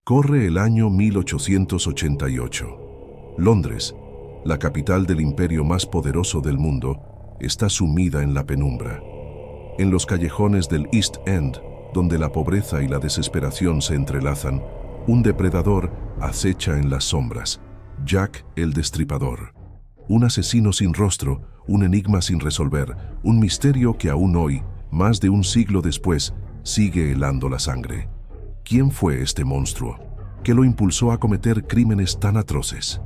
Corre el año 1888. Londres, la capital del imperio más poderoso del mundo, está sumida en la penumbra. En los callejones del East End, donde la pobreza y la desesperación se entrelazan, un depredador acecha en las sombras. Jack el Destripador. Un asesino sin rostro, un enigma sin resolver, un misterio que aún hoy, más de un siglo después, sigue helando la sangre. ¿Quién fue este monstruo? ¿Qué lo impulsó a cometer crímenes tan atroces?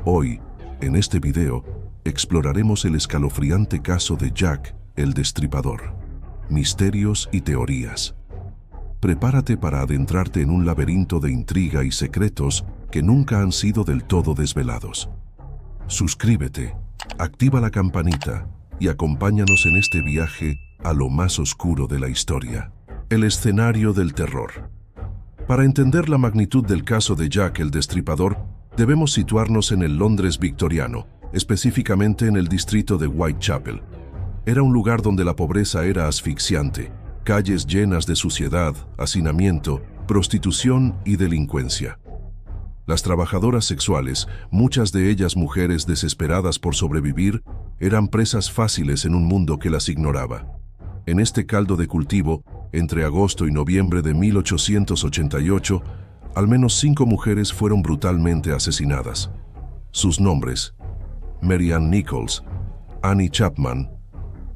Hoy, en este video, exploraremos el escalofriante caso de Jack el Destripador. Misterios y teorías. Prepárate para adentrarte en un laberinto de intriga y secretos que nunca han sido del todo desvelados. Suscríbete, activa la campanita y acompáñanos en este viaje a lo más oscuro de la historia. El escenario del terror. Para entender la magnitud del caso de Jack el Destripador, debemos situarnos en el Londres victoriano, específicamente en el distrito de Whitechapel. Era un lugar donde la pobreza era asfixiante, calles llenas de suciedad, hacinamiento, prostitución y delincuencia. Las trabajadoras sexuales, muchas de ellas mujeres desesperadas por sobrevivir, eran presas fáciles en un mundo que las ignoraba. En este caldo de cultivo, entre agosto y noviembre de 1888, al menos 5 mujeres fueron brutalmente asesinadas. Sus nombres: Mary Ann Nichols, Annie Chapman,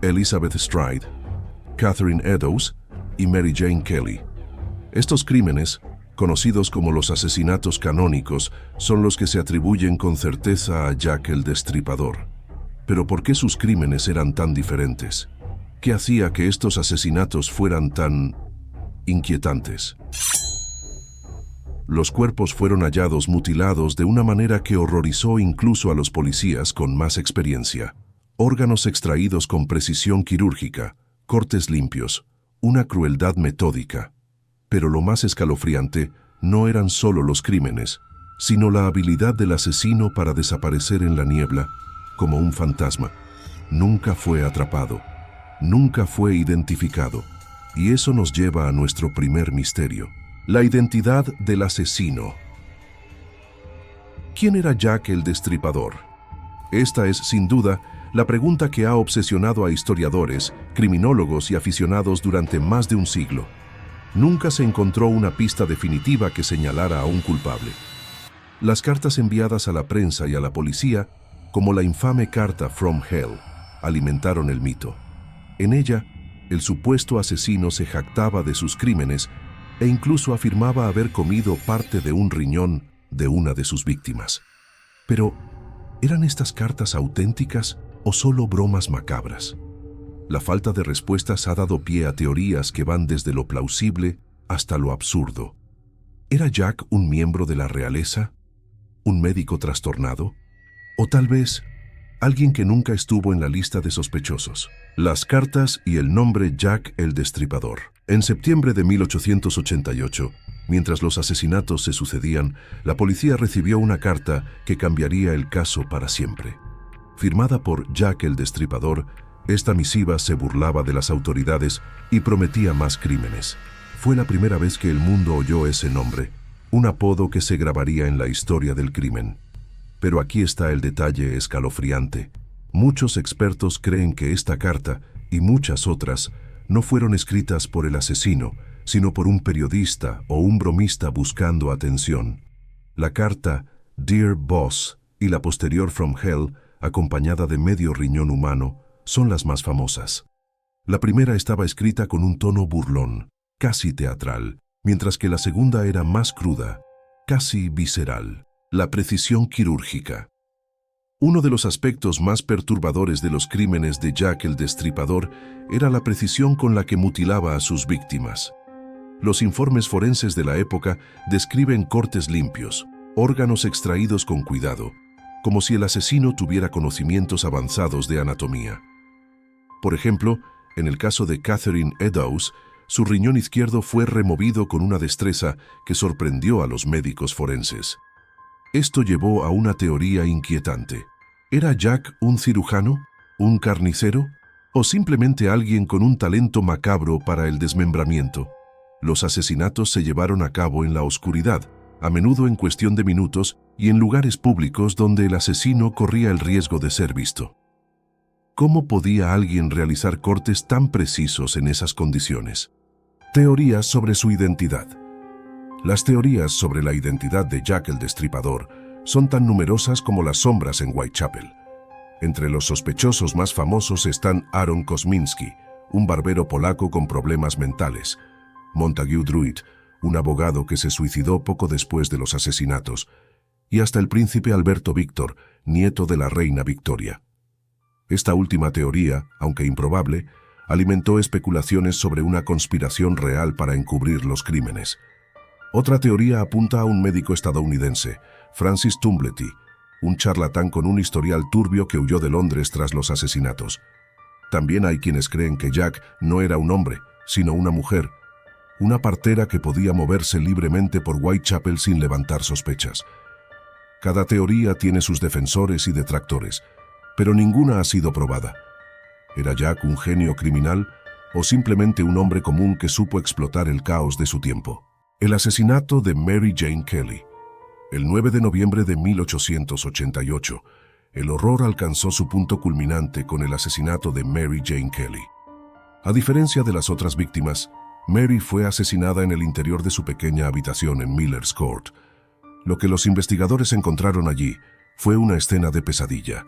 Elizabeth Stride, Catherine Eddowes y Mary Jane Kelly. Estos crímenes, conocidos como los asesinatos canónicos, son los que se atribuyen con certeza a Jack el Destripador. Pero ¿por qué sus crímenes eran tan diferentes? ¿Qué hacía que estos asesinatos fueran tan inquietantes? Los cuerpos fueron hallados mutilados de una manera que horrorizó incluso a los policías con más experiencia. Órganos extraídos con precisión quirúrgica, cortes limpios, una crueldad metódica. Pero lo más escalofriante no eran solo los crímenes, sino la habilidad del asesino para desaparecer en la niebla, como un fantasma. Nunca fue atrapado. Nunca fue identificado, y eso nos lleva a nuestro primer misterio: la identidad del asesino. ¿Quién era Jack el Destripador? Esta es, sin duda, la pregunta que ha obsesionado a historiadores, criminólogos y aficionados durante más de un siglo. Nunca se encontró una pista definitiva que señalara a un culpable. Las cartas enviadas a la prensa y a la policía, como la infame carta From Hell, alimentaron el mito. En ella, el supuesto asesino se jactaba de sus crímenes e incluso afirmaba haber comido parte de un riñón de una de sus víctimas. Pero, ¿eran estas cartas auténticas o solo bromas macabras? La falta de respuestas ha dado pie a teorías que van desde lo plausible hasta lo absurdo. ¿Era Jack un miembro de la realeza? ¿Un médico trastornado? ¿O tal vez alguien que nunca estuvo en la lista de sospechosos? Las cartas y el nombre Jack el Destripador. En septiembre de 1888, mientras los asesinatos se sucedían, la policía recibió una carta que cambiaría el caso para siempre. Firmada por Jack el Destripador, esta misiva se burlaba de las autoridades y prometía más crímenes. Fue la primera vez que el mundo oyó ese nombre, un apodo que se grabaría en la historia del crimen. Pero aquí está el detalle escalofriante. Muchos expertos creen que esta carta, y muchas otras, no fueron escritas por el asesino, sino por un periodista o un bromista buscando atención. La carta Dear Boss y la posterior From Hell, acompañada de medio riñón humano, son las más famosas. La primera estaba escrita con un tono burlón, casi teatral, mientras que la segunda era más cruda, casi visceral. La precisión quirúrgica. Uno de los aspectos más perturbadores de los crímenes de Jack el Destripador era la precisión con la que mutilaba a sus víctimas. Los informes forenses de la época describen cortes limpios, órganos extraídos con cuidado, como si el asesino tuviera conocimientos avanzados de anatomía. Por ejemplo, en el caso de Catherine Eddowes, su riñón izquierdo fue removido con una destreza que sorprendió a los médicos forenses. Esto llevó a una teoría inquietante. ¿Era Jack un cirujano, un carnicero o simplemente alguien con un talento macabro para el desmembramiento? Los asesinatos se llevaron a cabo en la oscuridad, a menudo en cuestión de minutos y en lugares públicos donde el asesino corría el riesgo de ser visto. ¿Cómo podía alguien realizar cortes tan precisos en esas condiciones? Teorías sobre su identidad. Las teorías sobre la identidad de Jack el Destripador son tan numerosas como las sombras en Whitechapel. Entre los sospechosos más famosos están Aaron Kosminski, un barbero polaco con problemas mentales, Montague Druid, un abogado que se suicidó poco después de los asesinatos, y hasta el príncipe Alberto Víctor, nieto de la reina Victoria. Esta última teoría, aunque improbable, alimentó especulaciones sobre una conspiración real para encubrir los crímenes. Otra teoría apunta a un médico estadounidense, Francis Tumblety, un charlatán con un historial turbio que huyó de Londres tras los asesinatos. También hay quienes creen que Jack no era un hombre, sino una mujer, una partera que podía moverse libremente por Whitechapel sin levantar sospechas. Cada teoría tiene sus defensores y detractores, pero ninguna ha sido probada. ¿Era Jack un genio criminal o simplemente un hombre común que supo explotar el caos de su tiempo? El asesinato de Mary Jane Kelly. El 9 de noviembre de 1888, el horror alcanzó su punto culminante con el asesinato de Mary Jane Kelly. A diferencia de las otras víctimas, Mary fue asesinada en el interior de su pequeña habitación en Miller's Court. Lo que los investigadores encontraron allí fue una escena de pesadilla.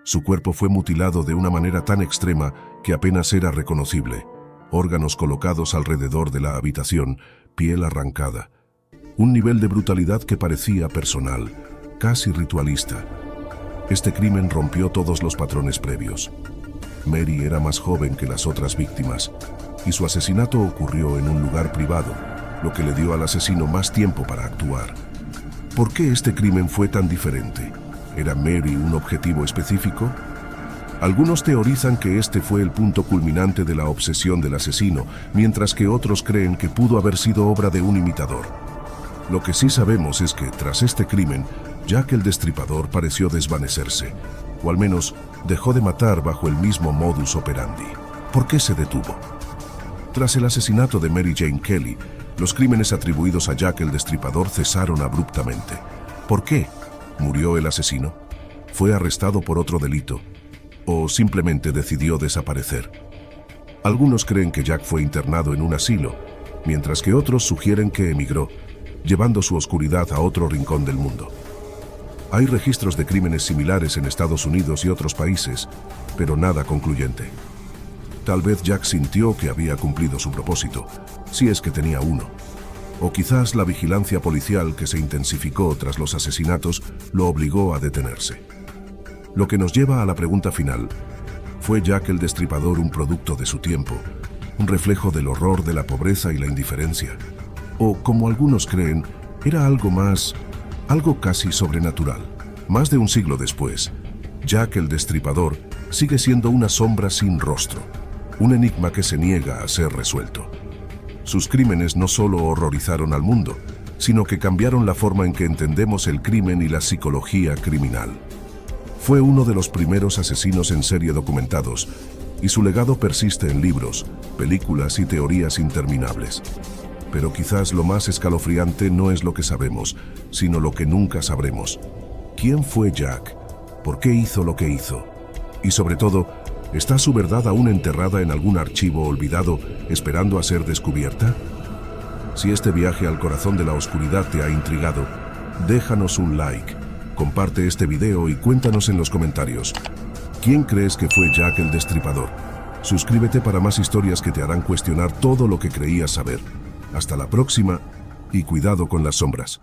Su cuerpo fue mutilado de una manera tan extrema que apenas era reconocible. Órganos colocados alrededor de la habitación, piel arrancada. Un nivel de brutalidad que parecía personal, casi ritualista. Este crimen rompió todos los patrones previos. Mary era más joven que las otras víctimas, y su asesinato ocurrió en un lugar privado, lo que le dio al asesino más tiempo para actuar. ¿Por qué este crimen fue tan diferente? ¿Era Mary un objetivo específico? Algunos teorizan que este fue el punto culminante de la obsesión del asesino, mientras que otros creen que pudo haber sido obra de un imitador. Lo que sí sabemos es que, tras este crimen, Jack el Destripador pareció desvanecerse, o al menos dejó de matar bajo el mismo modus operandi. ¿Por qué se detuvo? Tras el asesinato de Mary Jane Kelly, los crímenes atribuidos a Jack el Destripador cesaron abruptamente. ¿Por qué? ¿Murió el asesino? ¿Fue arrestado por otro delito? ¿O simplemente decidió desaparecer? Algunos creen que Jack fue internado en un asilo, mientras que otros sugieren que emigró, llevando su oscuridad a otro rincón del mundo. Hay registros de crímenes similares en Estados Unidos y otros países, pero nada concluyente. Tal vez Jack sintió que había cumplido su propósito, si es que tenía uno. O quizás la vigilancia policial que se intensificó tras los asesinatos lo obligó a detenerse. Lo que nos lleva a la pregunta final: ¿fue Jack el Destripador un producto de su tiempo, un reflejo del horror de la pobreza y la indiferencia? O, como algunos creen, era algo más, algo casi sobrenatural. Más de un siglo después, Jack el Destripador sigue siendo una sombra sin rostro, un enigma que se niega a ser resuelto. Sus crímenes no solo horrorizaron al mundo, sino que cambiaron la forma en que entendemos el crimen y la psicología criminal. Fue uno de los primeros asesinos en serie documentados, y su legado persiste en libros, películas y teorías interminables. Pero quizás lo más escalofriante no es lo que sabemos, sino lo que nunca sabremos. ¿Quién fue Jack? ¿Por qué hizo lo que hizo? Y sobre todo, ¿está su verdad aún enterrada en algún archivo olvidado, esperando a ser descubierta? Si este viaje al corazón de la oscuridad te ha intrigado, déjanos un like, comparte este video y cuéntanos en los comentarios: ¿quién crees que fue Jack el Destripador? Suscríbete para más historias que te harán cuestionar todo lo que creías saber. Hasta la próxima, y cuidado con las sombras.